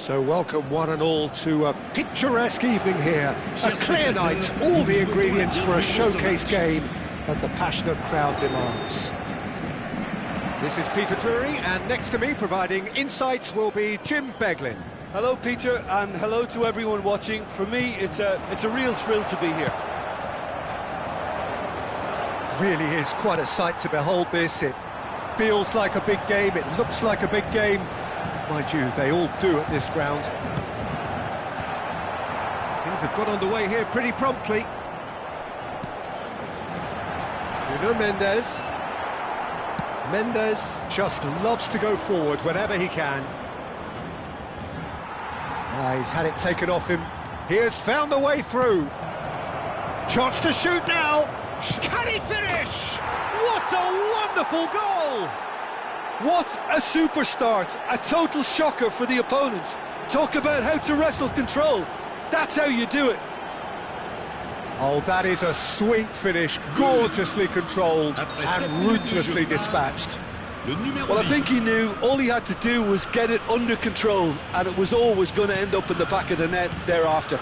So welcome one and all to a picturesque evening here. A clear night, all the ingredients for a showcase game that the passionate crowd demands. This is Peter Drury, and next to me providing insights will be Jim Beglin. Hello Peter, and hello to everyone watching. For me, it's a real thrill to be here. Really is quite a sight to behold this. It feels like a big game, it looks like a big game. Mind you, they all do at this ground. Things have got underway here pretty promptly. Mendes. Mendes just loves to go forward whenever he can. He's had it taken off him. He has found the way through. Chance to shoot now. Can he finish? What a wonderful goal! What a super start, a total shocker for the opponents. Talk about how to wrestle control. That's how you do it. Oh, that is a sweet finish, gorgeously controlled and ruthlessly dispatched. Well, I think he knew all he had to do was get it under control, and it was always going to end up in the back of the net thereafter.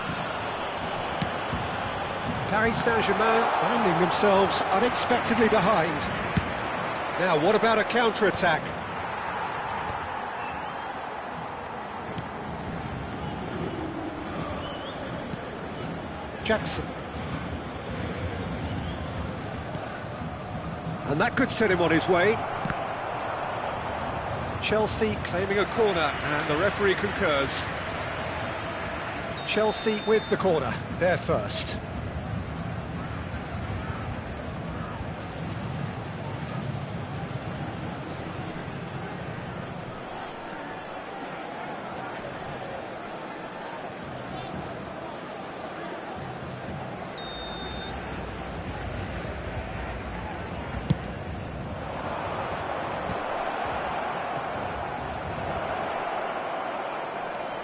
Paris Saint-Germain finding themselves unexpectedly behind. Now, what about a counter-attack? Jackson. And that could set him on his way. Chelsea claiming a corner, and the referee concurs. Chelsea with the corner, they're first.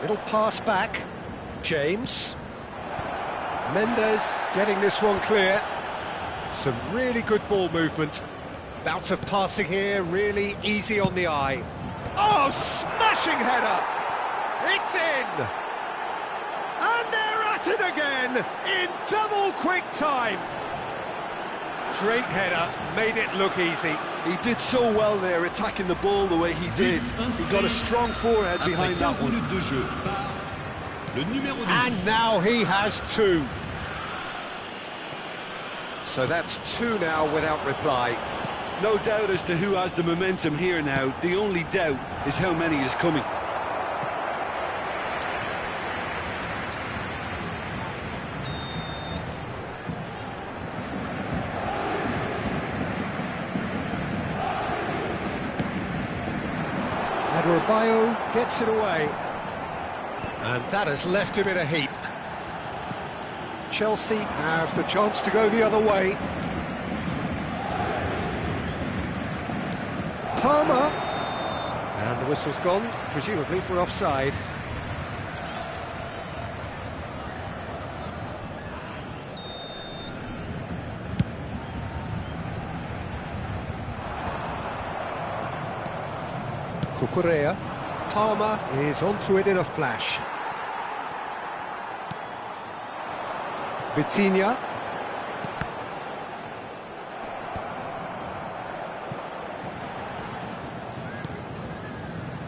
Little pass back. James. Mendes getting this one clear. Some really good ball movement. Bout of passing here, really easy on the eye. Oh, smashing header! It's in! And they're at it again in double quick time. Great header, made it look easy. He did so well there, attacking the ball the way he did. He got a strong forehead behind that one. And now he has two. So that's two now without reply. No doubt as to who has the momentum here now. The only doubt is how many is coming. Adebayo gets it away, and that has left him in a heap. Chelsea have the chance to go the other way. Palmer, and the whistle's gone, presumably for offside. Cucurella. Palmer is onto it in a flash. Vitinha.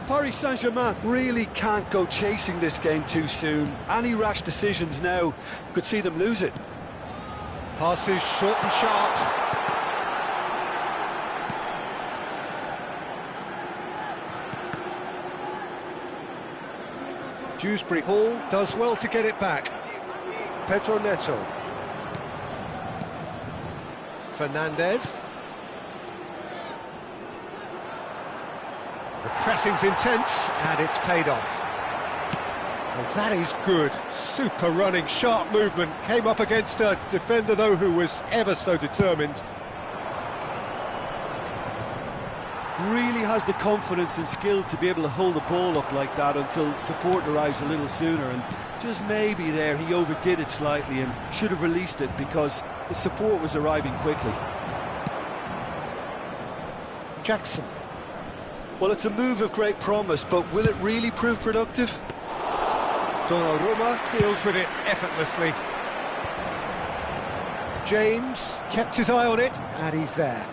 Paris Saint-Germain really can't go chasing this game too soon. Any rash decisions now could see them lose it. Passes short and sharp. Dewsbury Hall does well to get it back. Pedro Neto. Fernandez. The pressing's intense, and it's paid off. And that is good. Super running, sharp movement. Came up against a defender, though, who was ever so determined. Really has the confidence and skill to be able to hold the ball up like that until support arrives a little sooner, and just maybe there he overdid it slightly and should have released it because the support was arriving quickly. Jackson. Well, it's a move of great promise, but will it really prove productive? Donnarumma deals with it effortlessly. James kept his eye on it, and he's there.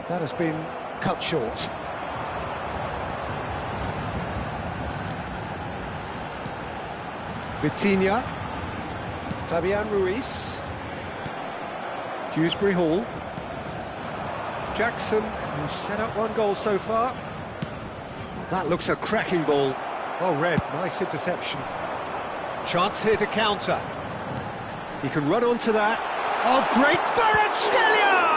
That has been cut short. Vitinha. Fabian Ruiz. Dewsbury Hall. Jackson, who's set up one goal so far. Well, that looks a cracking ball. Well read, nice interception. Chance here to counter. He can run onto that. Oh, great Kvaratskhelia!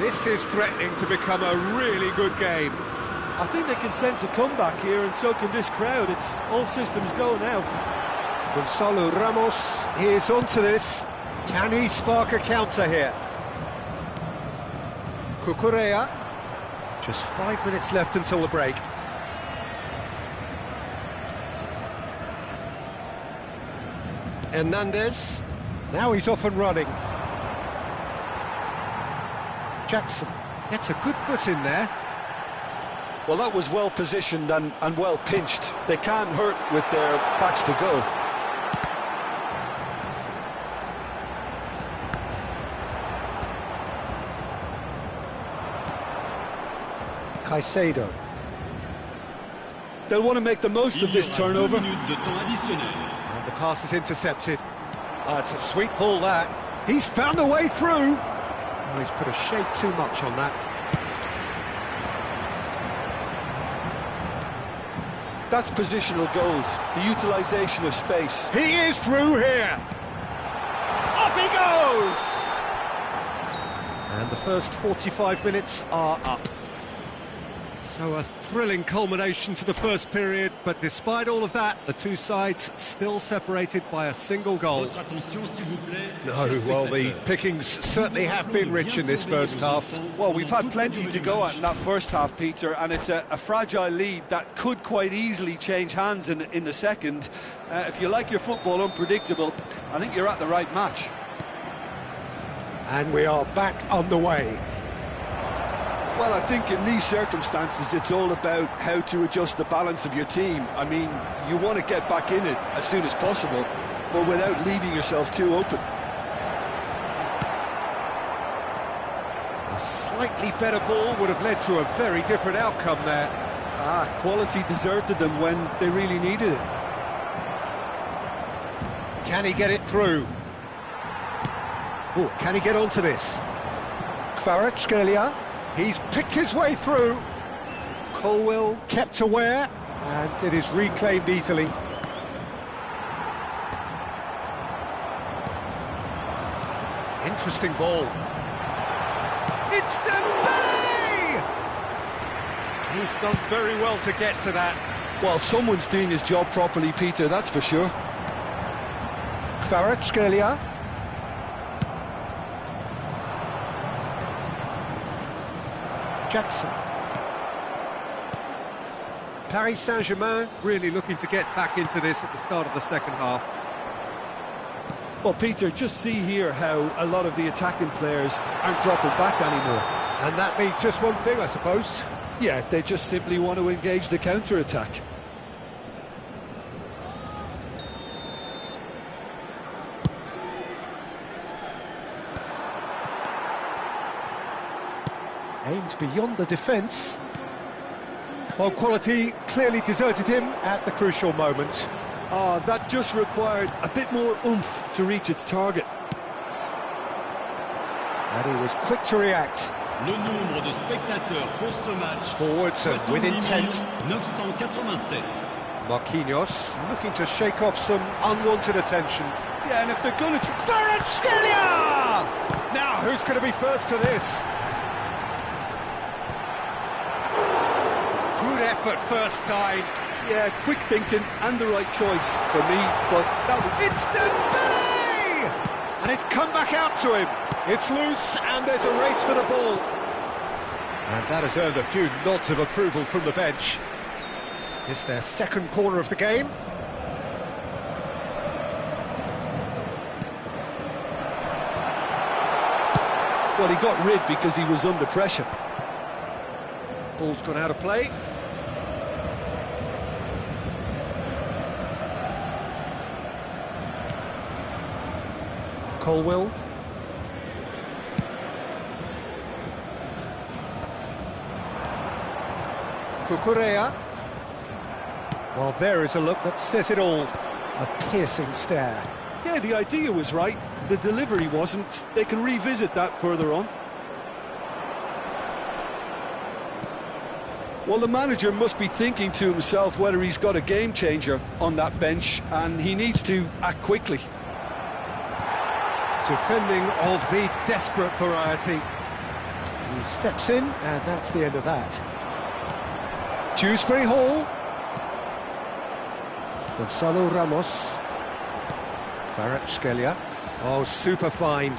This is threatening to become a really good game. I think they can sense a comeback here, and so can this crowd. It's all systems go now. Gonzalo Ramos is onto this. Can he spark a counter here? Cucurella. Just 5 minutes left until the break. Hernandez. Now he's off and running. Jackson gets a good foot in there. Well, that was well positioned and well pinched. They can't hurt with their backs to goal. Caicedo. They'll want to make the most of this turnover. And the pass is intercepted. Oh, it's a sweet ball, that. He's found a way through. Oh, he's put a shade too much on that. That's positional goals, the utilisation of space. He is through here. Up he goes! And the first 45 minutes are up. So a thrilling culmination to the first period, but despite all of that, the two sides still separated by a single goal. No, well, the pickings certainly have been rich in this first half. Well, we've had plenty to go at in that first half, Peter, and it's a fragile lead that could quite easily change hands in the second. If you like your football unpredictable, I think you're at the right match. And we are back underway. Well, I think in these circumstances, it's all about how to adjust the balance of your team. I mean, you want to get back in it as soon as possible, but without leaving yourself too open. A slightly better ball would have led to a very different outcome there. Quality deserted them when they really needed it. Can he get it through? Oh, can he get onto this? Kvaratskhelia. He's picked his way through. Colwell kept aware, and it is reclaimed easily. Interesting ball. It's Dembele! He's done very well to get to that. Well, someone's doing his job properly, Peter, that's for sure. Kvaratskhelia. Jackson. Paris Saint-Germain really looking to get back into this at the start of the second half. Well, Peter, just see here how a lot of the attacking players aren't dropping back anymore. And that means just one thing, I suppose. Yeah, they just simply want to engage the counter-attack. Aimed beyond the defence. Well, quality clearly deserted him at the crucial moment. That just required a bit more oomph to reach its target. And he was quick to react. Le nombre de spectateurs pour ce match. Forwards and with intent. 987. Marquinhos looking to shake off some unwanted attention. Yeah, and if they're going to... Kvaratskhelia! Now, who's going to be first to this? effort first time. Yeah, quick thinking and the right choice for me, but that was... It's Dembele! And it's come back out to him. It's loose, and there's a race for the ball. And that has earned a few nods of approval from the bench. It's their second corner of the game. Well, he got rid because he was under pressure. Ball's gone out of play. Colwell. Cucurella. Well, there is a look that says it all. A piercing stare. Yeah, the idea was right. The delivery wasn't. They can revisit that further on. Well, the manager must be thinking to himself whether he's got a game changer on that bench, and he needs to act quickly. Defending of the desperate variety. He steps in, and that's the end of that. Dewsbury Hall. Gonzalo Ramos. Kvaratskhelia. Oh, super find.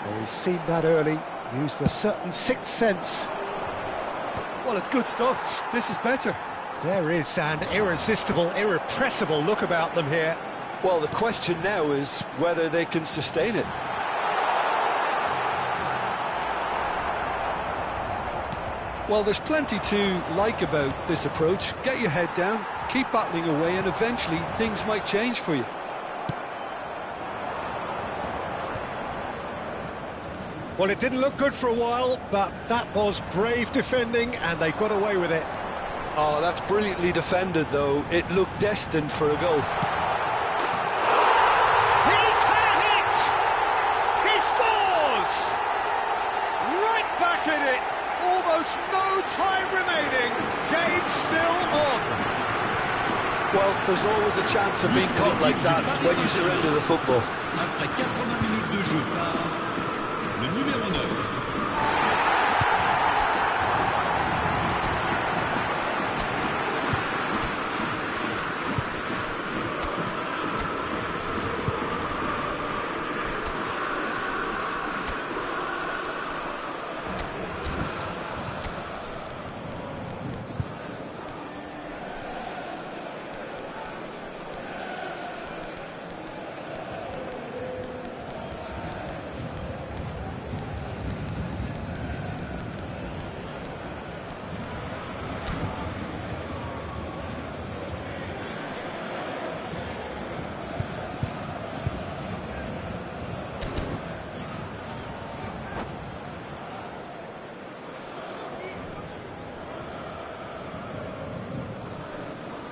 Well, he's seen that early, used a certain sixth sense. Well, it's good stuff. This is better. There is an irresistible, irrepressible look about them here. Well, the question now is whether they can sustain it. Well, there's plenty to like about this approach. Get your head down, keep battling away, and eventually things might change for you. Well, it didn't look good for a while, but that was brave defending, and they got away with it. Oh, that's brilliantly defended, though. It looked destined for a goal. He's had it! He scores! Right back in it! Almost no time remaining. Game still on. Well, there's always a chance of being caught like that when you surrender the football. Après 80 minutes de jeu par le numéro 9.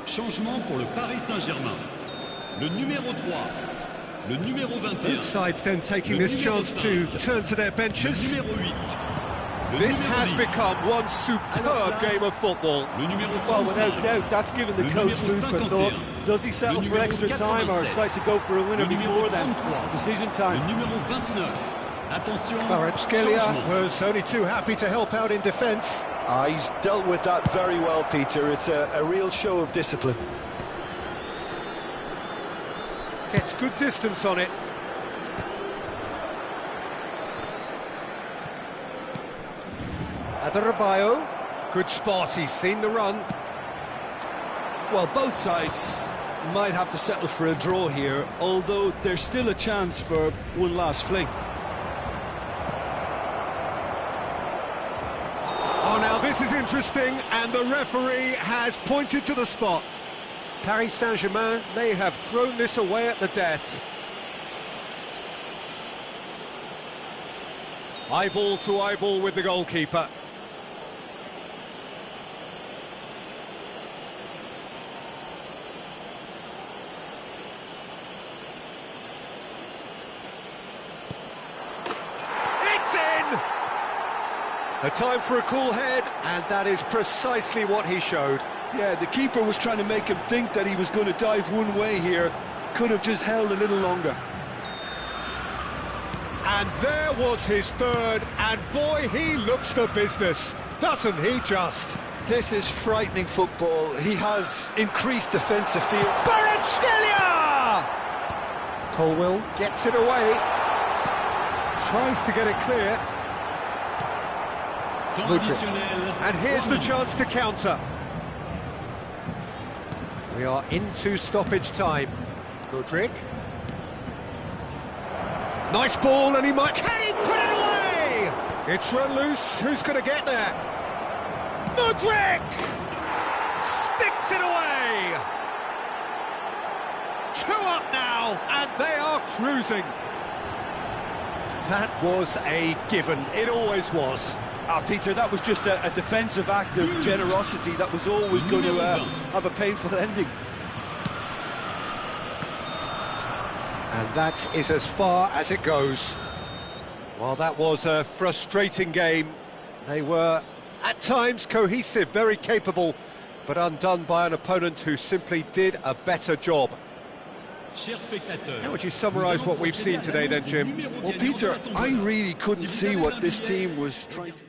Changement pour le Paris Saint-Germain. Le numéro 3, le numéro 21. Both sides then taking this chance to turn to their benches. Le numéro 8. This has become one superb game of football. Le numéro 35. Well, without doubt, that's given the coach food for thought. Does he settle for extra time or try to go for a winner before then? Decision Le time. numéro 29. Attention. Kvaratskhelia was only too happy to help out in defence. He's dealt with that very well, Peter. It's a real show of discipline. Gets good distance on it. Adarabioyo, good spot, he's seen the run. Well, both sides might have to settle for a draw here, although there's still a chance for one last fling. Oh, now this is interesting, and the referee has pointed to the spot. Paris Saint-Germain may have thrown this away at the death. Eyeball to eyeball with the goalkeeper. A time for a cool head, and that is precisely what he showed. Yeah, the keeper was trying to make him think that he was going to dive one way here. Could have just held a little longer. And there was his third, and boy, he looks the business. Doesn't he just? This is frightening football. He has increased defensive fear. Kvaratskhelia! Colwill gets it away. Tries to get it clear. And here's the chance to counter. We are into stoppage time. Mudryk. Nice ball, and he might... Can he put it away? It's run loose. Who's going to get there? Mudryk! Sticks it away! 2 up now, and they are cruising. That was a given. It always was. Peter, that was just a defensive act of generosity that was always going to have a painful ending. And that is as far as it goes. Well, that was a frustrating game. They were, at times, cohesive, very capable, but undone by an opponent who simply did a better job. How would you summarise what we've seen today then, Jim? Well, Peter, I really couldn't see what this team was trying to...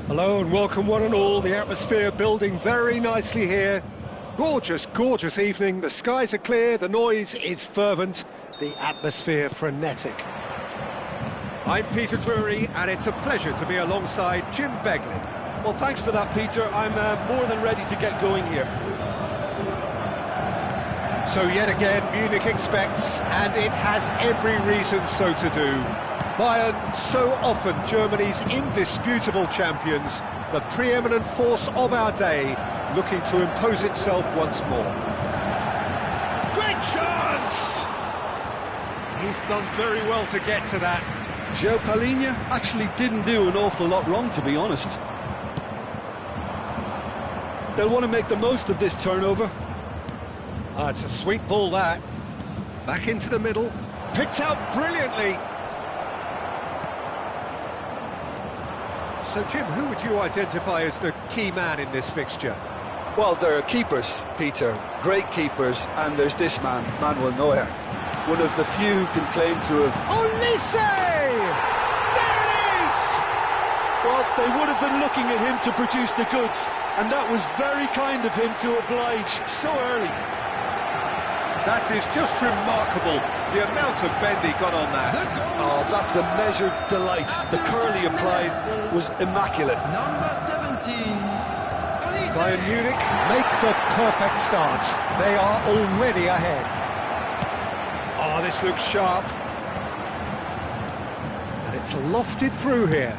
Hello and welcome one and all. The atmosphere building very nicely here. Gorgeous, gorgeous evening. The skies are clear, the noise is fervent, The atmosphere frenetic. I'm Peter Drury, and it's a pleasure to be alongside Jim Beglin. Well, thanks for that, Peter. I'm more than ready to get going here. So yet again, Munich expects, and it has every reason so to do. Bayern, so often Germany's indisputable champions, the preeminent force of our day, looking to impose itself once more. Great chance! He's done very well to get to that. João Palhinha actually didn't do an awful lot wrong, to be honest. They'll want to make the most of this turnover. Ah, it's a sweet ball, that. Back into the middle. Picked out brilliantly. So, Jim, who would you identify as the key man in this fixture? Well, there are keepers, Peter. Great keepers. And there's this man, Manuel Neuer. One of the few who can claim to have... Olise! There it is! Well, they would have been looking at him to produce the goods. And that was very kind of him to oblige so early. That is just remarkable, the amount of bend he got on that. Oh, that's a measured delight. The curl he applied was immaculate. Number 17. Bayern Munich make the perfect start. They are already ahead. Oh, this looks sharp. And it's lofted through here.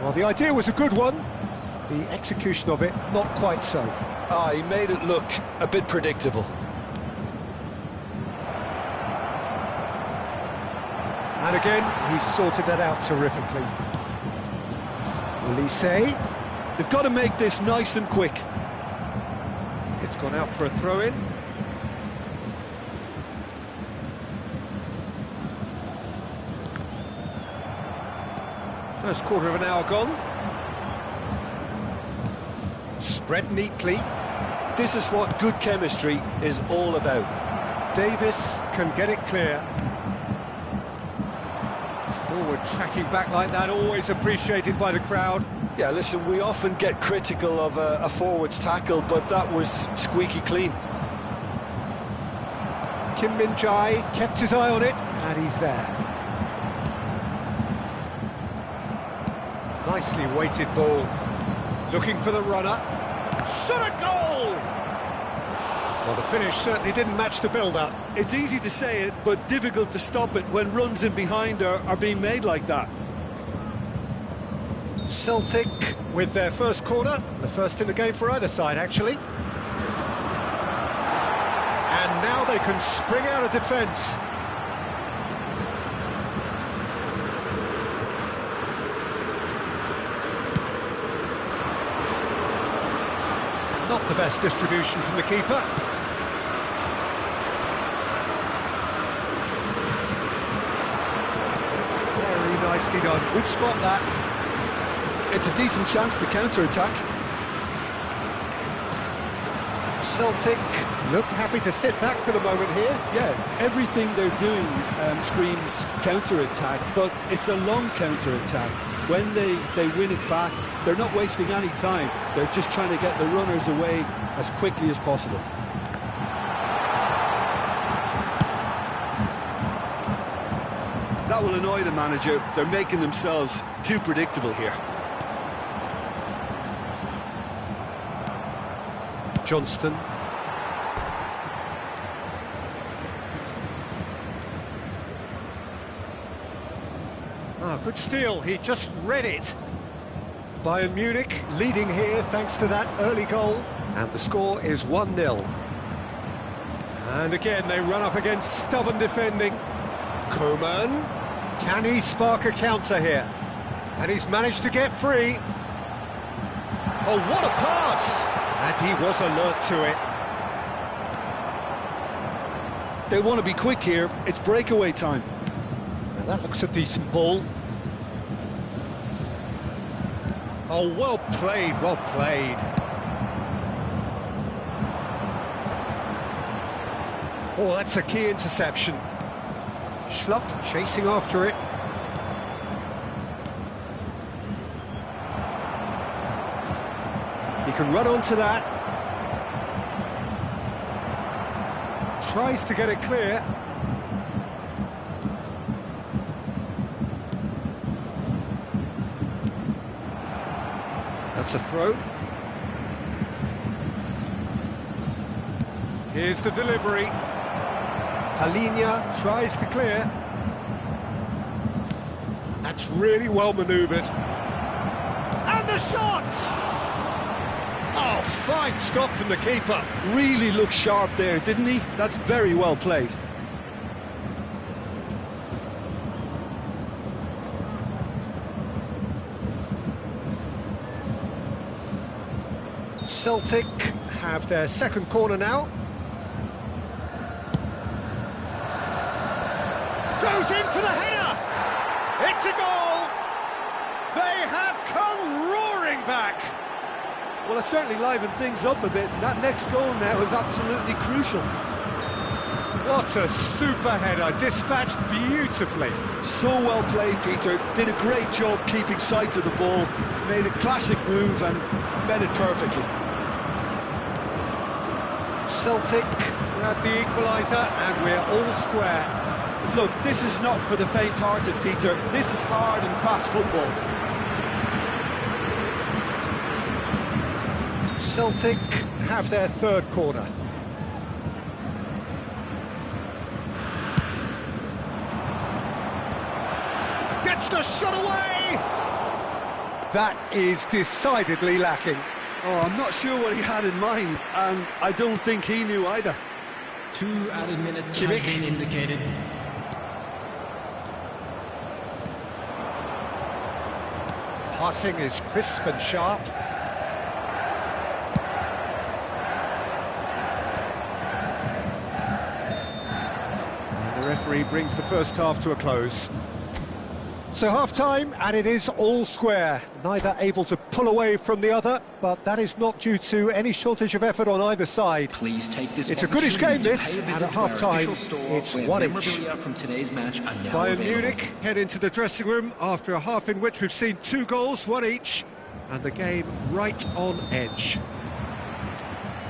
Well, the idea was a good one. The execution of it, not quite so. Ah, he made it look a bit predictable. And again, he's sorted that out terrifically. Olise. They've got to make this nice and quick. It's gone out for a throw-in. First quarter of an hour gone. Spread neatly. This is what good chemistry is all about. Davis can get it clear. Forward tracking back like that, always appreciated by the crowd. Yeah, listen, we often get critical of a forward's tackle, but that was squeaky clean. Kim Min-jae kept his eye on it, and he's there. Nicely weighted ball. Looking for the runner. Shot a goal! Well, the finish certainly didn't match the build-up. It's easy to say it, but difficult to stop it when runs in behind are being made like that. Celtic with their first corner, the first in the game for either side, actually. And now they can spring out of defence. Not the best distribution from the keeper. Very nicely done. Good spot, that. It's a decent chance to counter-attack. Celtic look happy to sit back for the moment here. Yeah, everything they're doing screams counter-attack, but it's a long counter-attack. When they win it back, they're not wasting any time. They're just trying to get the runners away as quickly as possible. That will annoy the manager. They're making themselves too predictable here. Johnston. Ah, good steal, he just read it. Bayern Munich leading here thanks to that early goal, and the score is 1-0. And again they run up against stubborn defending. Coman, can he spark a counter here? And he's managed to get free. Oh, what a pass! And he was alert to it. They want to be quick here. It's breakaway time. Now that looks a decent ball. Oh, well played, well played. Oh, that's a key interception. Schlupp chasing after it. He can run onto that. Tries to get it clear. That's a throw. Here's the delivery. Palinha tries to clear. That's really well manoeuvred. And the shot! Oh, fine stop from the keeper. Really looked sharp there, didn't he? That's very well played. Celtic have their second corner now. Goes in for the header! It's a goal! They have come roaring back! Well, it certainly livened things up a bit, and that next goal now is absolutely crucial. What a super header, dispatched beautifully. So well played, Peter. Did a great job keeping sight of the ball. Made a classic move and met it perfectly. Celtic grab the equaliser and we're all square. Look, this is not for the faint-hearted, Peter. This is hard and fast football. Celtic have their third corner. Gets the shot away! That is decidedly lacking. Oh, I'm not sure what he had in mind, and I don't think he knew either. 2 added minutes Kimmich. has been indicated. Passing is crisp and sharp. And the referee brings the first half to a close. So half-time, and it is all square. Neither able to pull away from the other, but that is not due to any shortage of effort on either side. Please take this It's a goodish game, this, and and at half-time, it's 1-1. From today's match are now Bayern available. Munich head into the dressing room after a half in which we've seen 2 goals, 1 each, and the game right on edge.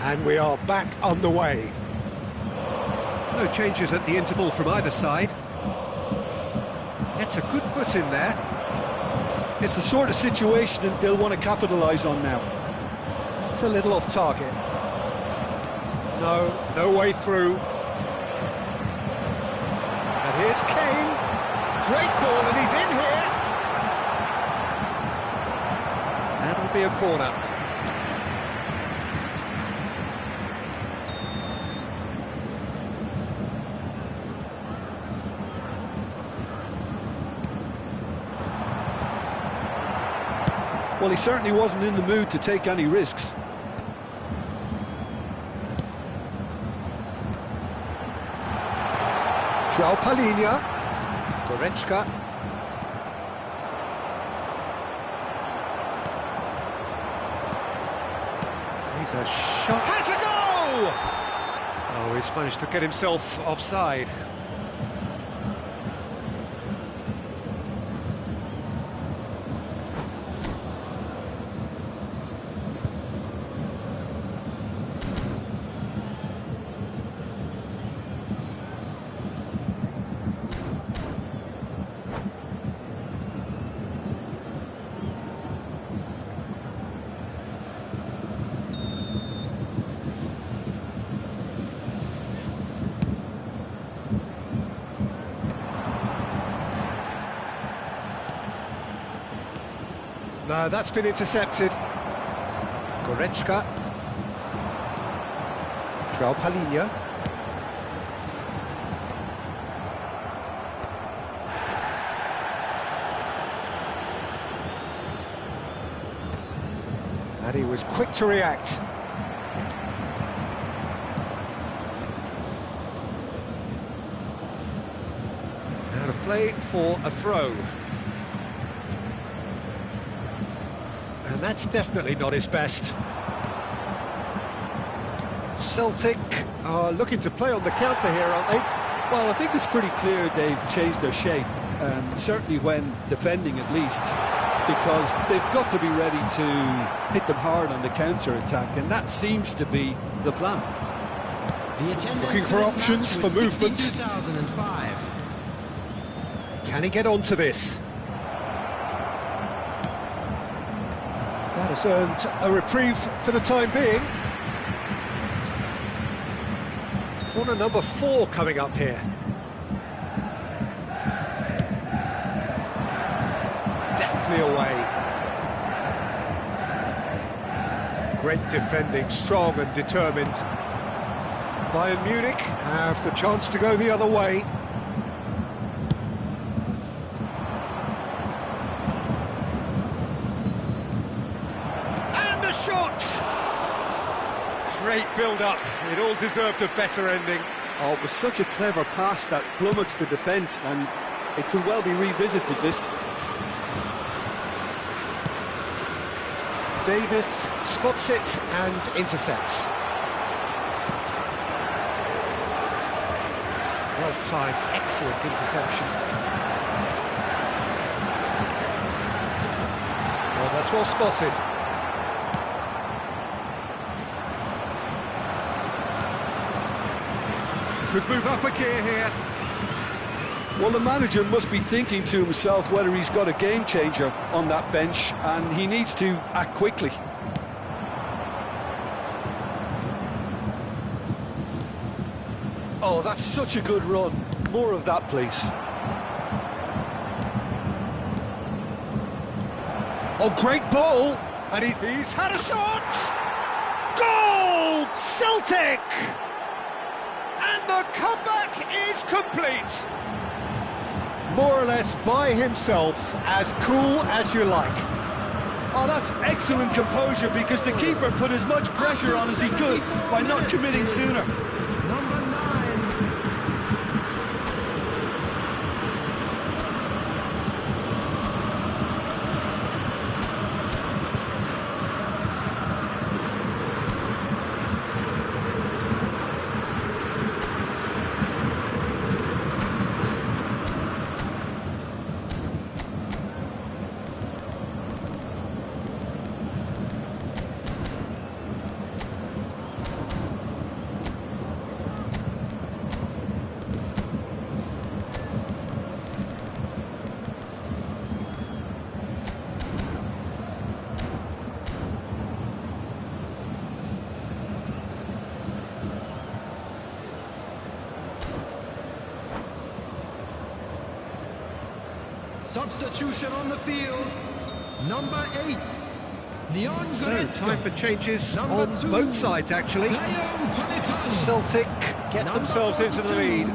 And we are back on the way. No changes at the interval from either side. Gets a good foot in there. It's the sort of situation that they'll want to capitalise on now. That's a little off target. No way through. And here's Kane. Great ball, and he's in here. That'll be a corner. Well, he certainly wasn't in the mood to take any risks. João Palinha. Goretzka. He's a shot. Has a goal! Oh, he's managed to get himself offside. No, that's been intercepted. Goretzka. João Palinha. And he was quick to react. Out of play for a throw. And that's definitely not his best. Celtic are looking to play on the counter here, aren't they? Well, I think it's pretty clear they've changed their shape, certainly when defending at least, because they've got to be ready to hit them hard on the counter-attack, and that seems to be the plan. Looking for options for movement. 62,005. Can he get onto this? That Has earned a reprieve for the time being. Corner number 4 coming up here. Deftly away. Great defending, strong and determined. Bayern Munich have the chance to go the other way. And the shot! Great build-up. It all deserved a better ending. Oh, it was such a clever pass that flummoxed the defence, and it could well be revisited, this. Davis spots it and intercepts. Well-timed, excellent interception. Well, that's well spotted. Could move up a gear here. Well, the manager must be thinking to himself whether he's got a game changer on that bench, and he needs to act quickly. Oh, that's such a good run. More of that, please. Oh, great ball! And he's had a shot! Goal! Celtic! And the comeback is complete! More or less by himself, as cool as you like. Oh, that's excellent composure, because the keeper put as much pressure on as he could by not committing sooner. Number 9. Substitution on the field, number 8, Leon So, Goretzka. time for changes Number on 2, both sides, actually. Celtic get themselves into the lead.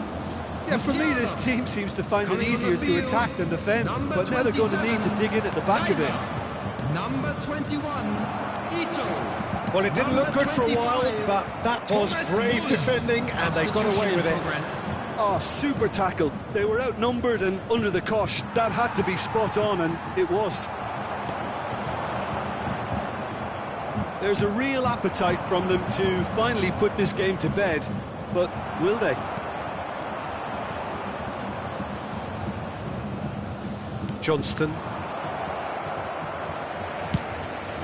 Yeah, for me, this team seems to find it easier to attack than defend, but now they're going to need to dig in at the back a bit. Number 21, Ito. Well, it didn't look good for a while, but that was brave defending, and they got away with it. Oh, super tackle. They were outnumbered and under the cosh. That had to be spot on, and it was. There's a real appetite from them to finally put this game to bed, but will they? Johnston.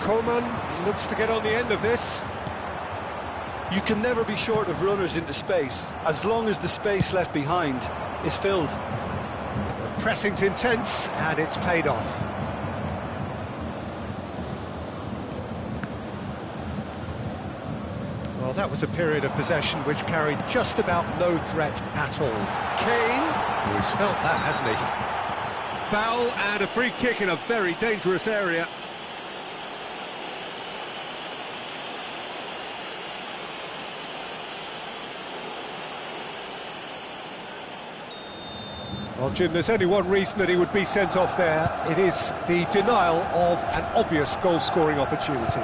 Coman looks to get on the end of this. You can never be short of runners into space, as long as the space left behind is filled. The pressing's intense, and it's paid off. Well, that was a period of possession which carried just about no threat at all. Kane, who's felt that, hasn't he? Foul and a free kick in a very dangerous area. Well, Jim, there's only one reason that he would be sent off there. It is the denial of an obvious goal-scoring opportunity.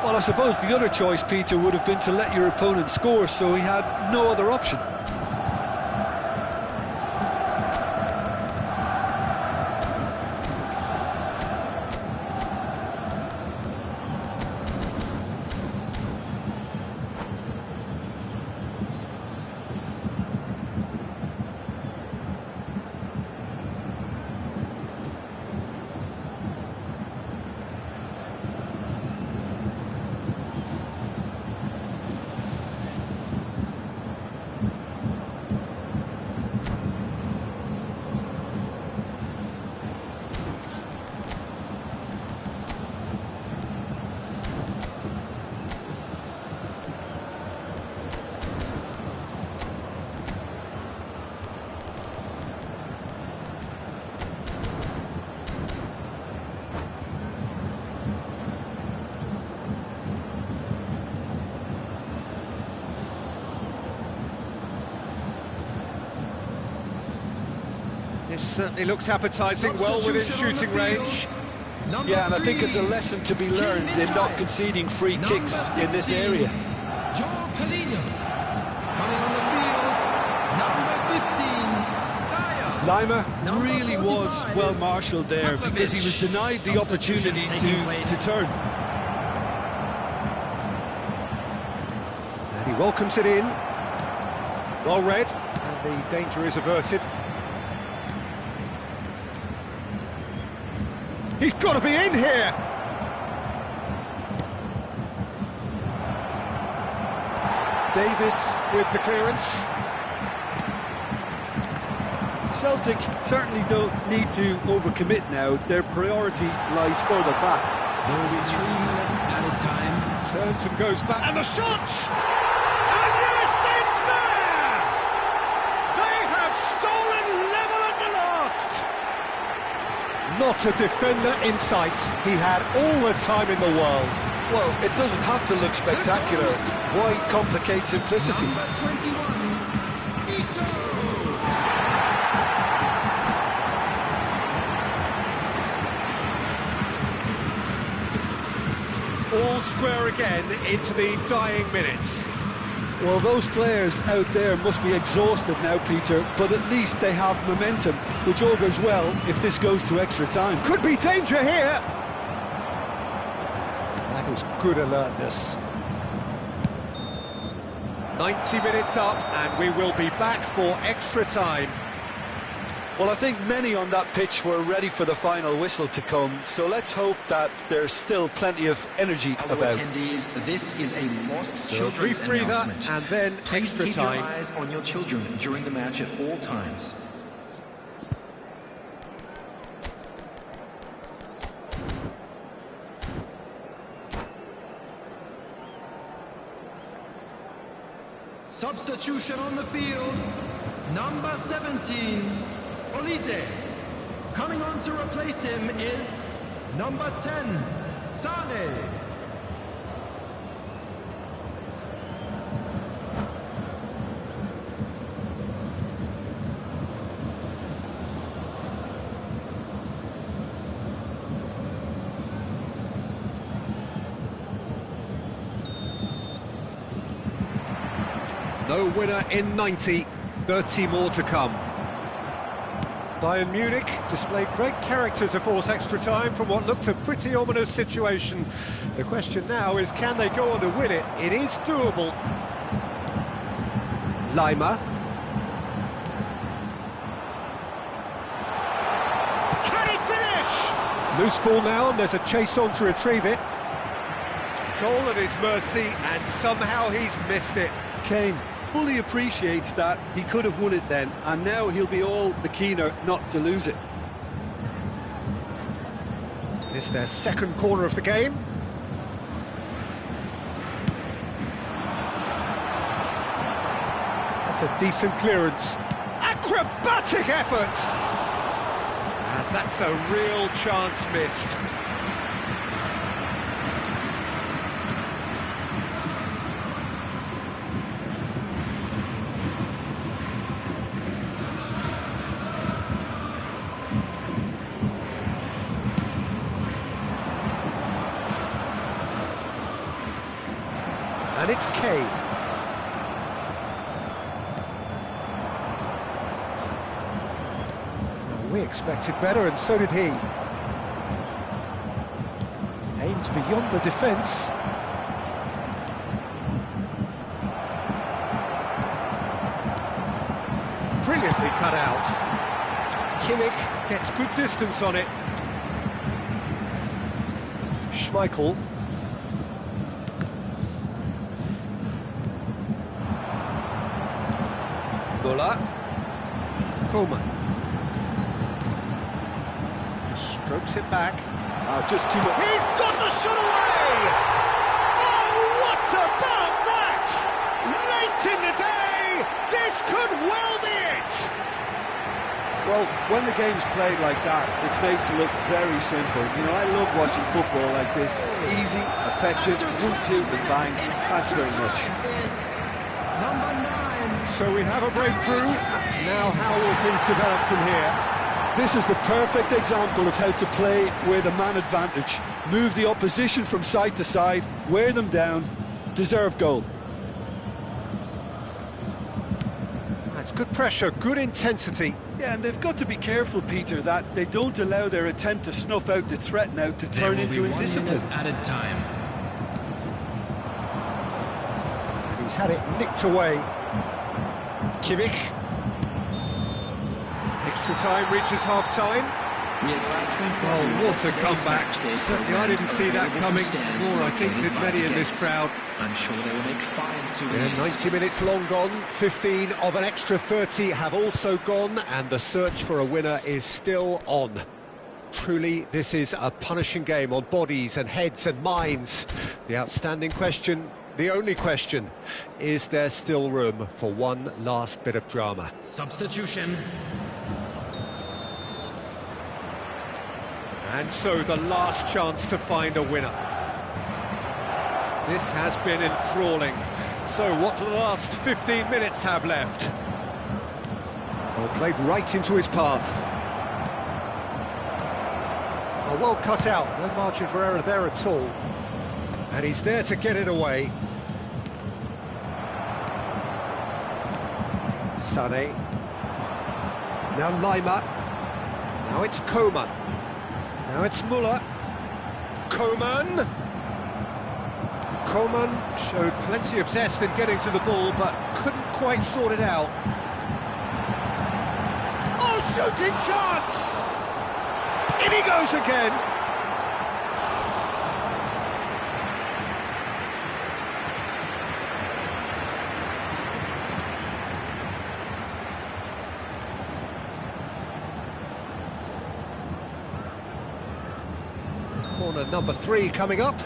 Well, I suppose the other choice, Peter, would have been to let your opponent score, so he had no other option. This certainly looks appetising, well within shooting range. Yeah, and I think it's a lesson to be learned in not conceding free kicks in this area. Coming on the field, number 15, Dyer. Lima really was well marshalled there because he was denied the opportunity to turn. And he welcomes it in. Well read, and the danger is averted. He's got to be in here! Davis with the clearance. Celtic certainly don't need to overcommit now. Their priority lies further back. There will be 3 minutes added time. Turns and goes back, and the shot! And yes, it's there! They have stolen level at the last! Not a defender in sight. He had all the time in the world. Well, it doesn't have to look spectacular. Why complicate simplicity? Number 21, Ito. All square again into the dying minutes. Well, those players out there must be exhausted now, Peter, but at least they have momentum, which augurs well if this goes to extra time. Could be danger here! That is good alertness. 90 minutes up, and we will be back for extra time. Well, I think many on that pitch were ready for the final whistle to come, so let's hope that there's still plenty of energy Fellow about. attendees, this is a lost So a children's brief breather, announcement. and then Please extra keep time. your eyes on your children during the match at all times. Substitution on the field, number 17, Olise. Coming on to replace him is number 10, Sane. No winner in 90, 30 more to come. Bayern Munich displayed great character to force extra time from what looked a pretty ominous situation. The question now is, can they go on to win it? It is doable. Lima. Can he finish? Loose ball now, and there's a chase on to retrieve it. Goal at his mercy, and somehow he's missed it. Kane fully appreciates that he could have won it then, and now he'll be all the keener not to lose it. This is their second corner of the game. That's a decent clearance. Acrobatic effort! And that's a real chance missed. And it's Kane. Well, we expected better, and so did he. Aimed beyond the defence. Brilliantly cut out. Kimmich gets good distance on it. Schmeichel. Muller. Coleman. Strokes it back. Just too much. He's got the shot away! Oh, what about that? Late in the day, this could well be it! Well, when the game's played like that, it's made to look very simple. You know, I love watching football like this. Easy, effective, 1-2 and bang. Thanks very much. Number 9. So we have a breakthrough. Now how will things develop from here? This is the perfect example of how to play with a man advantage. Move the opposition from side to side, wear them down, deserve goal. That's good pressure, good intensity. Yeah, and they've got to be careful, Peter, that they don't allow their attempt to snuff out the threat now to turn into indiscipline. Added time. And he's had it nicked away. Kimmich. Extra time reaches half-time. Oh, what a comeback. Certainly I didn't see that coming, nor I think did many in this crowd. I'm sure they will make fine soon. Yeah, 90 minutes long gone, 15 of an extra 30 have also gone, and the search for a winner is still on. Truly, this is a punishing game on bodies and heads and minds. The outstanding question, the only question, is there still room for one last bit of drama? Substitution. And so the last chance to find a winner. This has been enthralling. So what do the last 15 minutes have left? Well, played right into his path. Oh, well cut out, no margin for error there at all. And he's there to get it away. Sané. Now Lima. Now it's Coman. Now it's Muller. Coman. Coman showed plenty of zest in getting to the ball, but couldn't quite sort it out. Oh, shooting chance! In he goes again. Corner number 3 coming up.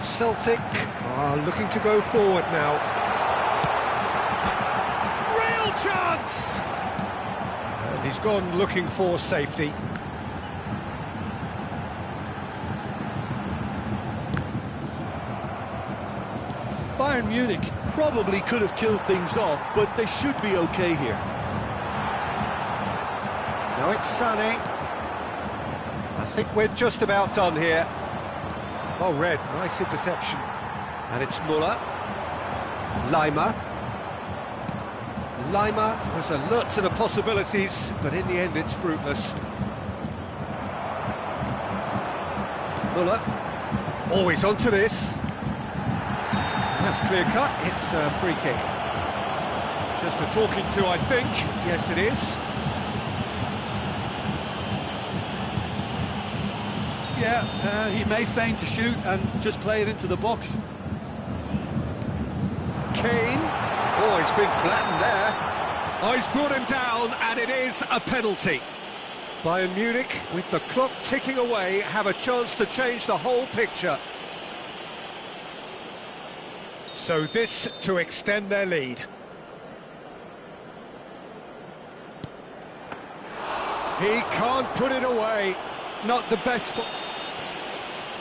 Celtic are looking to go forward now. Real chance! And he's gone looking for safety. Bayern Munich probably could have killed things off, but they should be okay here. Now it's Sané. I think we're just about done here. Oh, Red, nice interception. And it's Muller. Lima. Lima was alert to the possibilities, but in the end it's fruitless. Muller. Always onto this. That's clear cut, it's a free kick. Just a talking to, I think. Yes, it is. Yeah, he may feign to shoot and just play it into the box. Kane. Oh, he's been flattened there. Oh, he's brought him down, and it is a penalty. Bayern Munich, with the clock ticking away, have a chance to change the whole picture. So this to extend their lead. He can't put it away. Not the best.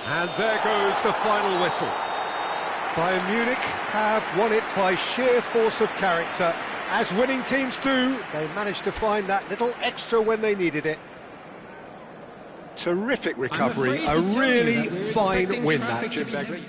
And there goes the final whistle. Bayern Munich have won it by sheer force of character. As winning teams do, they managed to find that little extra when they needed it. Terrific recovery, a really fine win that, Jim Begley.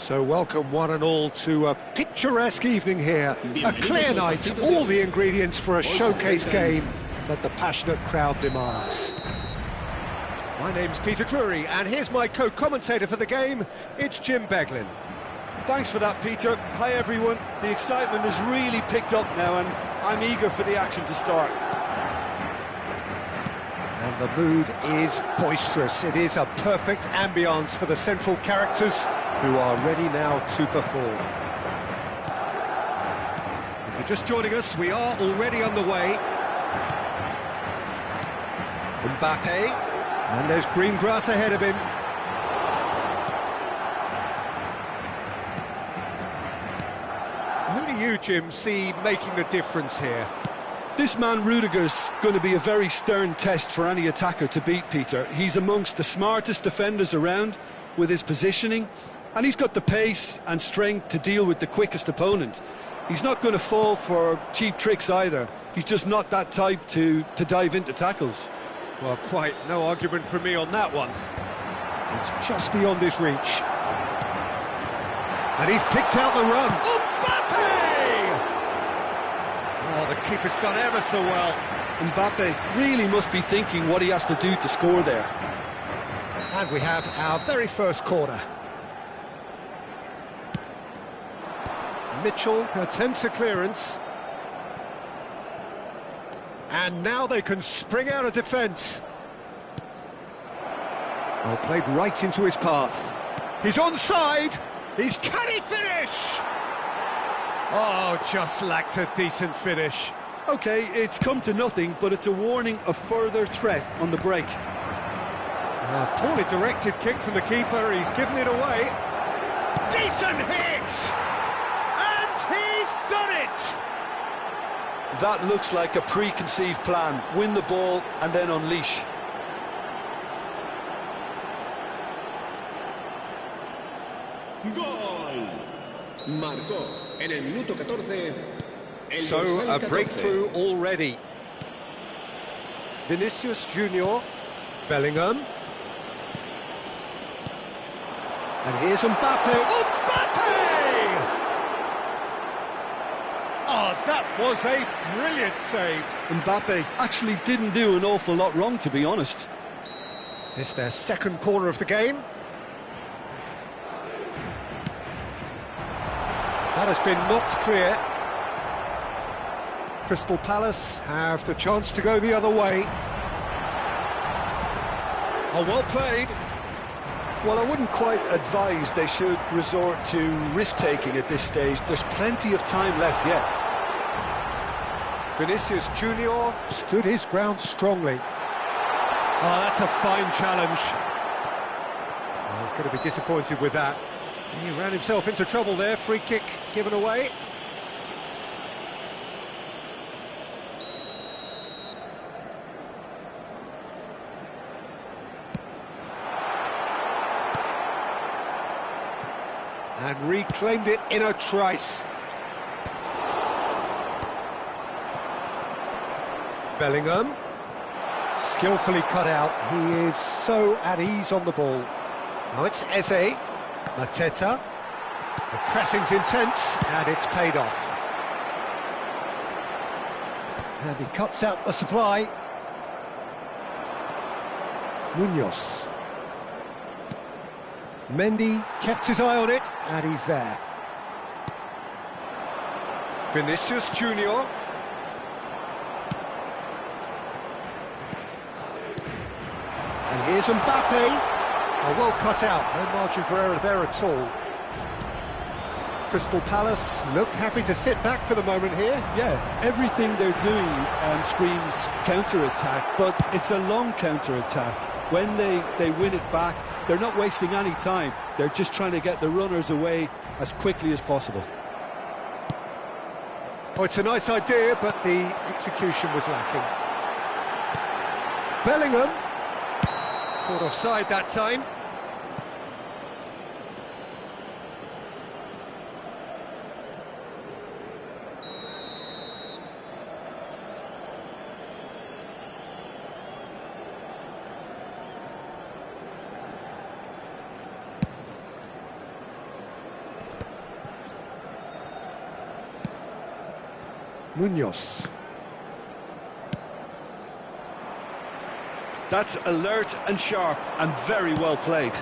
So welcome one and all to a picturesque evening here. A clear night, all the ingredients for a showcase game that the passionate crowd demands. My name's Peter Drury, and here's my co-commentator for the game, it's Jim Beglin. Thanks for that, Peter. Hi, everyone. The excitement has really picked up now, and I'm eager for the action to start. And the mood is boisterous. It is a perfect ambience for the central characters who are ready now to perform. If you're just joining us, we are already underway. Mbappe, and there's green grass ahead of him. Who do you, Jim, see making the difference here? This man Rudiger's going to be a very stern test for any attacker to beat, Peter. He's amongst the smartest defenders around with his positioning, and he's got the pace and strength to deal with the quickest opponent. He's not going to fall for cheap tricks either. He's just not that type to dive into tackles. Well, quite no argument from me on that one. It's just beyond his reach. And he's picked out the run. Mbappe! Oh, the keeper's done ever so well. Mbappe really must be thinking what he has to do to score there. And we have our very first corner. Mitchell attempts a clearance. And now they can spring out of defence. Oh, played right into his path. He's onside. Can he finish? Oh, just lacked a decent finish. OK, it's come to nothing, but it's a warning of further threat on the break. A poorly directed kick from the keeper. He's given it away. Decent hit! And he's done it! That looks like a preconceived plan. Win the ball and then unleash. Gol. Marcó en el minuto 14. So a breakthrough already. Vinicius Junior, Bellingham. And here's Mbappe. Mbappe! Oh, that was a brilliant save. Mbappe actually didn't do an awful lot wrong, to be honest. This is their second corner of the game. That has been knocked clear. Crystal Palace have the chance to go the other way. Oh, well played. Well, I wouldn't quite advise they should resort to risk-taking at this stage. There's plenty of time left yet. Vinicius Junior stood his ground strongly. Oh, that's a fine challenge. Oh, he's going to be disappointed with that. He ran himself into trouble there. Free kick given away. And reclaimed it in a trice. Bellingham, skillfully cut out. He is so at ease on the ball. Now it's Eze, Mateta. The pressing's intense, and it's paid off. And he cuts out the supply. Munoz. Mendy kept his eye on it, and he's there. Vinicius Junior. And here's Mbappe. Oh, well cut out, no margin for error there at all. Crystal Palace look happy to sit back for the moment here. Yeah, everything they're doing screams counter-attack, but it's a long counter-attack. When they win it back, they're not wasting any time. They're just trying to get the runners away as quickly as possible. Oh, it's a nice idea, but the execution was lacking. Bellingham. Caught offside that time. Munoz. That's alert and sharp and very well played.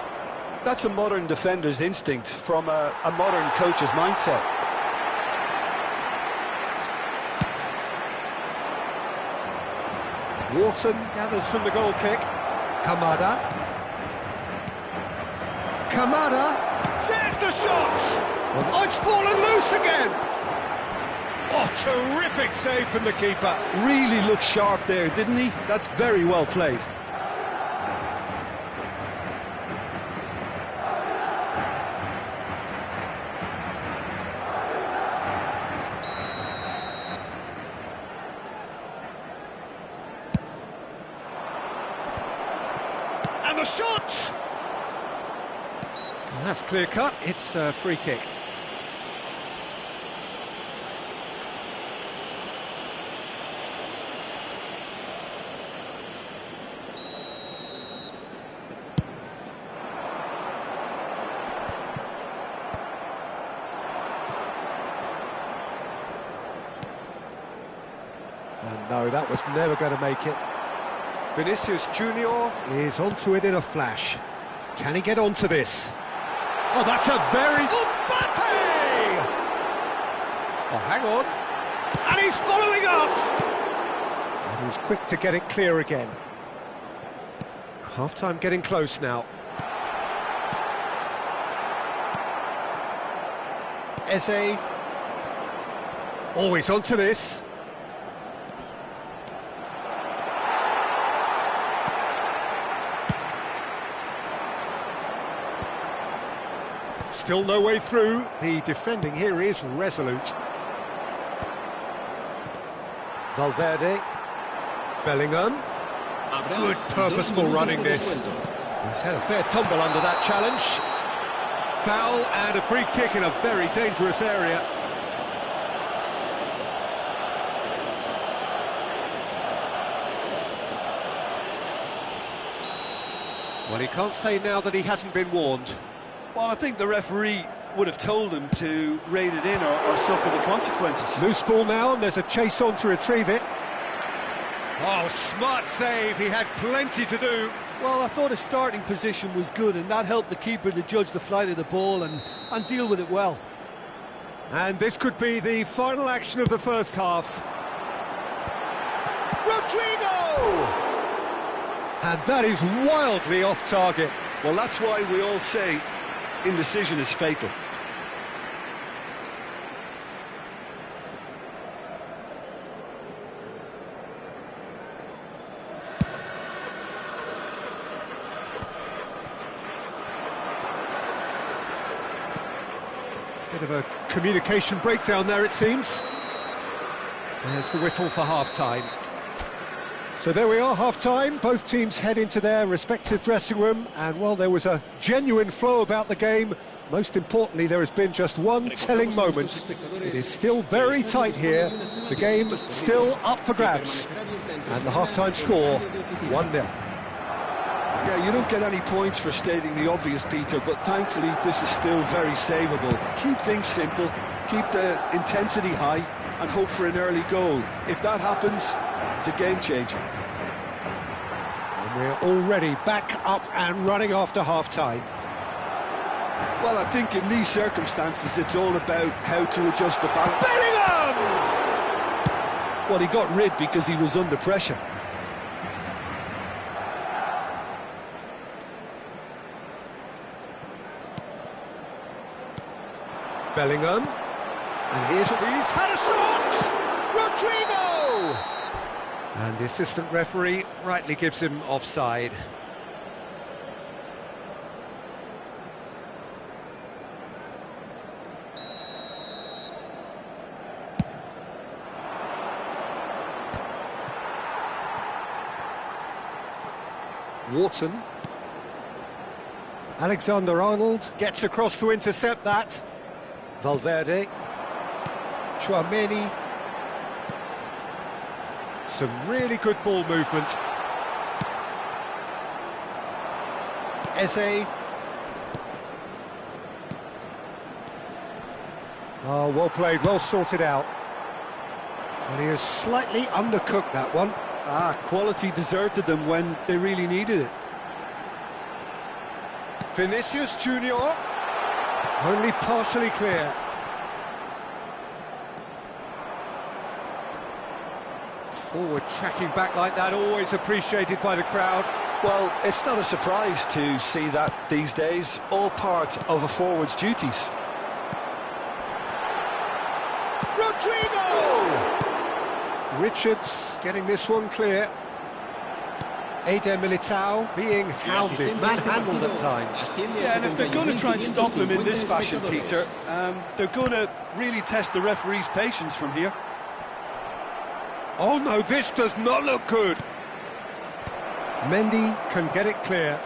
That's a modern defender's instinct from a modern coach's mindset. Wharton gathers from the goal kick. Kamada. There's the shot! Oh, it's fallen loose again! Oh, terrific save from the keeper. Really looked sharp there, didn't he? That's very well played. And the shot! Well, that's clear cut. It's a free kick. And no, that was never going to make it. Vinicius Junior is onto it in a flash. Can he get onto this? Oh, that's a very... Mbappe! Oh, hang on. And he's following up! And he's quick to get it clear again. Half-time getting close now. Eze. Oh, he's onto this. Still no way through. The defending here is resolute. Valverde. Bellingham. Good purposeful running this. He's had a fair tumble under that challenge. Foul and a free kick in a very dangerous area. Well, he can't say now that he hasn't been warned. Well, I think the referee would have told him to rate it in or suffer the consequences. Loose ball now, and there's a chase on to retrieve it. Oh, smart save, he had plenty to do. Well, I thought his starting position was good, and that helped the keeper to judge the flight of the ball and deal with it well. And this could be the final action of the first half. Rodrigo! And that is wildly off target. Well, that's why we all say indecision is fatal. Bit of a communication breakdown there, it seems. There's the whistle for half-time. So there we are, half-time. Both teams head into their respective dressing room, and while there was a genuine flow about the game, most importantly, there has been just one telling moment. It is still very tight here. The game still up for grabs. And the half-time score, 1-0. Yeah, you don't get any points for stating the obvious, Peter, but thankfully this is still very savable. Keep things simple, keep the intensity high, and hope for an early goal. If that happens, it's a game changer. And we're already back up and running after half-time. Well, I think in these circumstances it's all about how to adjust the balance. Bellingham! Well, he got rid because he was under pressure. Bellingham. And he's had a shot! Rodrigo! And the assistant referee rightly gives him offside. Wharton. Alexander-Arnold gets across to intercept that. Valverde. Chouameni. Some really good ball movement. Eze. Oh, well played, well sorted out. Well, he has slightly undercooked that one. Quality deserted them when they really needed it. Vinicius Junior, only partially clear. Forward tracking back like that, always appreciated by the crowd. Well, it's not a surprise to see that these days, all part of a forward's duties. Rodrigo! Richards getting this one clear. Eder Militao being hounded, manhandled at times. Yeah, and if they're going to try and stop him in this fashion, Peter, they're going to really test the referee's patience from here. Oh no, this does not look good. Mendy can get it clear.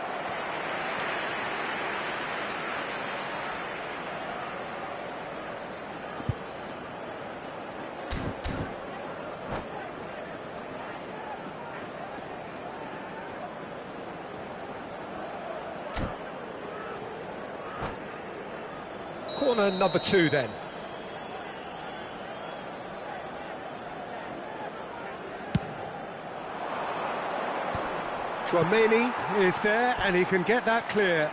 Corner number 2 then. Chouameni is there and he can get that clear.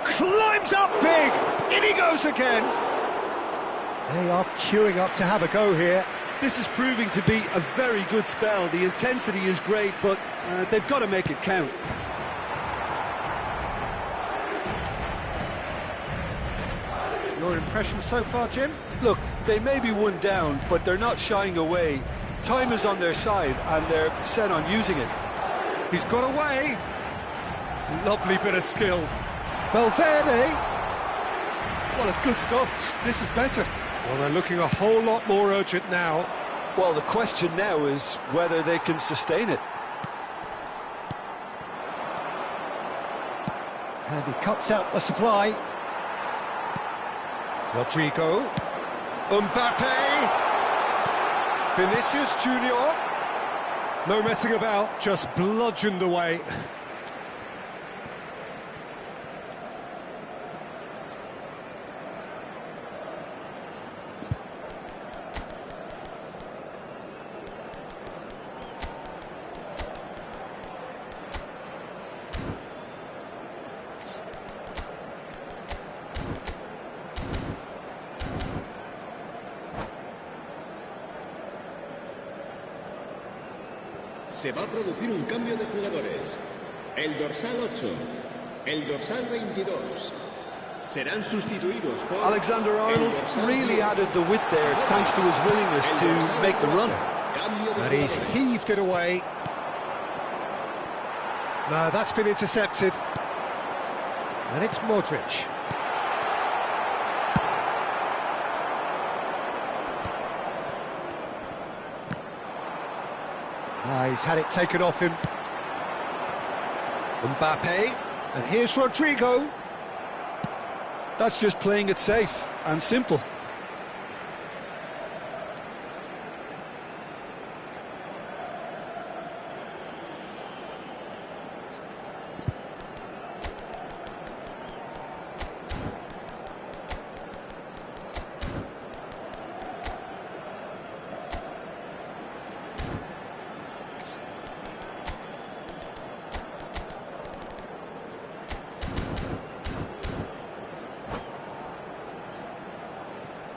Climbs up big! In he goes again! They are queuing up to have a go here. This is proving to be a very good spell. The intensity is great, but they've got to make it count. Your impression so far, Jim? Look, they may be one down, but they're not shying away. Time is on their side, and they're set on using it. He's got away. Lovely bit of skill. Valverde. Well, it's good stuff. This is better. Well, they're looking a whole lot more urgent now. Well, the question now is whether they can sustain it. And he cuts out the supply. Rodrigo. Mbappe. Vinicius Junior. No messing about, just bludgeoned away. Se va a producir un cambio de jugadores. El dorsal 8, el dorsal 22 serán sustituidos por... Alexander-Arnold really added the width there thanks to his willingness to make the run. And he's heaved it away. No, that's been intercepted. And it's Modric. He's had it taken off him. Mbappe, and here's Rodrigo. That's just playing it safe and simple.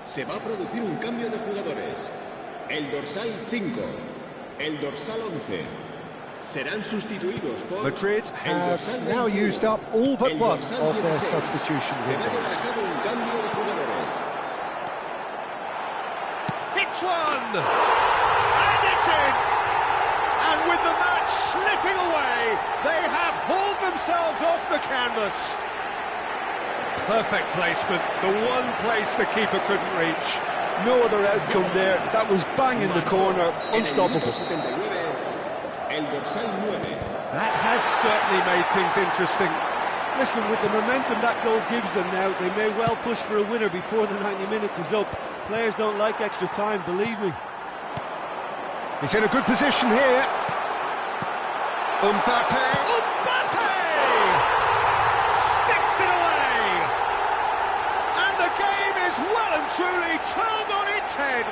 Se va a producir un cambio de jugadores. El dorsal 5, el dorsal 11 serán sustituidos por... Madrid have now used up all but one of their substitution windows. Un cambio de jugadores. Hits one! And it's in! And with the match slipping away, they have hauled themselves off the canvas. Perfect placement, the one place the keeper couldn't reach. No other outcome there. That was bang in the corner, unstoppable. El dorsal 9. That has certainly made things interesting. Listen, with the momentum that goal gives them now, they may well push for a winner before the 90 minutes is up. Players don't like extra time, believe me. He's in a good position here. Mbappe! Sticks it away! And the game is well and truly turned on its head.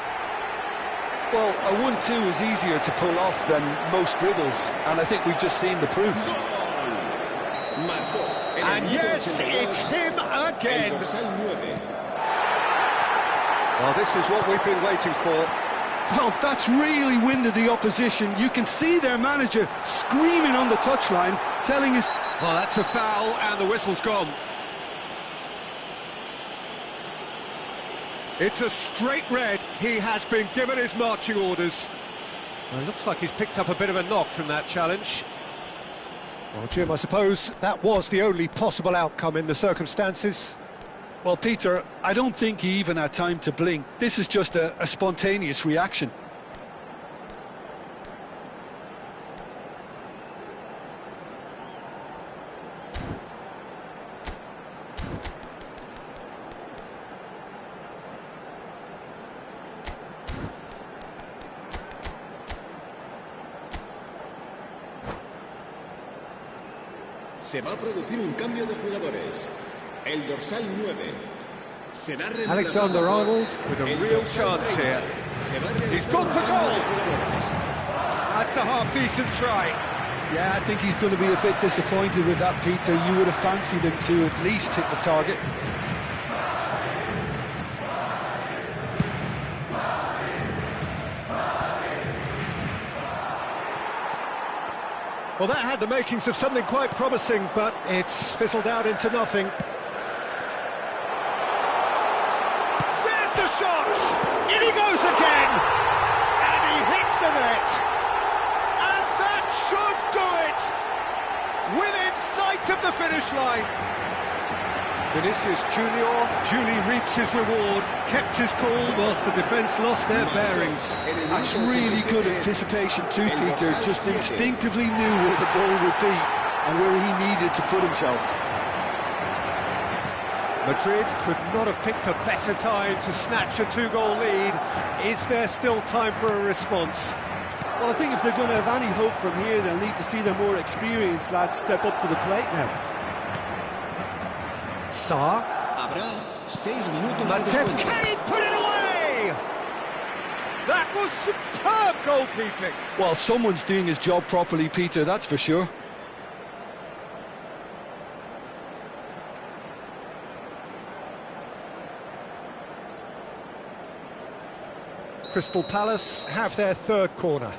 Well, a 1-2 is easier to pull off than most dribbles, and I think we've just seen the proof. And yes, it's him again. Well, this is what we've been waiting for. Well, that's really winded the opposition. You can see their manager screaming on the touchline, telling us... Well, that's a foul, and the whistle's gone. It's a straight red. He has been given his marching orders. Well, it looks like he's picked up a bit of a knock from that challenge. Well, Jim, I suppose that was the only possible outcome in the circumstances. Well, Peter, I don't think he even had time to blink. This is just a spontaneous reaction. Se va a producir un cambio de jugadores. El dorsal 9 será Alexander-Arnold with a real chance here. He's gone for goal. That's a half-decent try. Yeah, I think he's going to be a bit disappointed with that, Peter. You would have fancied him to at least hit the target. Well, that had the makings of something quite promising, but it's fizzled out into nothing. There's the shot! In he goes again! And he hits the net! And that should do it! Within sight of the finish line! Vinicius Junior duly reaps his reward, kept his cool whilst the defence lost their bearings. That's really good anticipation too, Peter. Just instinctively knew where the ball would be and where he needed to put himself. Madrid could not have picked a better time to snatch a two-goal lead. Is there still time for a response? Well, I think if they're going to have any hope from here, they'll need to see their more experienced lads step up to the plate now. Sarr. Matets, can he put it away? That was superb goalkeeping. Well, someone's doing his job properly, Peter, that's for sure. Crystal Palace have their third corner.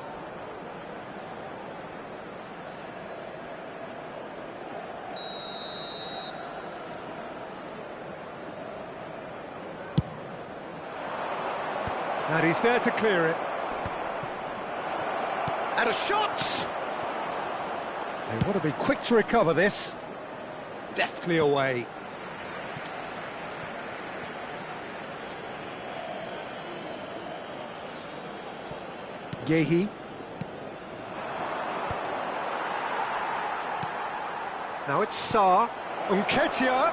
And he's there to clear it. And a shot! They want to be quick to recover this. Deftly away. Yehi. Now it's Sarr. Nketiah.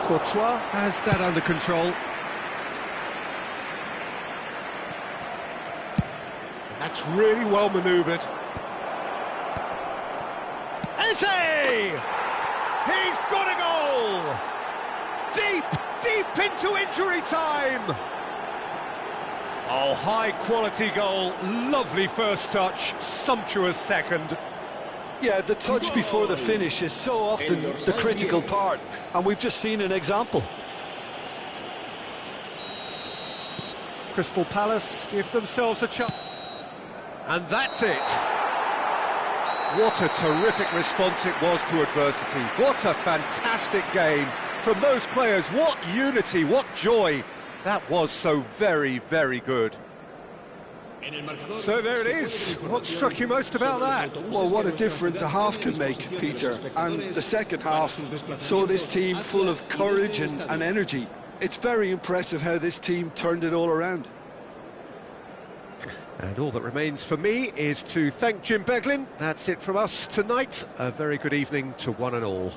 Courtois has that under control. That's really well manoeuvred. Eze! He's got a goal! Deep into injury time! Oh, high-quality goal, lovely first touch, sumptuous second. Yeah, the touch before the finish is so often the critical part, and we've just seen an example. Crystal Palace give themselves a chance. And that's it. What a terrific response it was to adversity. What a fantastic game from those players. What unity, what joy. That was so very, very good. So there it is. What struck you most about that? Well, what a difference a half can make, Peter. And the second half saw this team full of courage and energy. It's very impressive how this team turned it all around. And all that remains for me is to thank Jim Beglin. That's it from us tonight. A very good evening to one and all.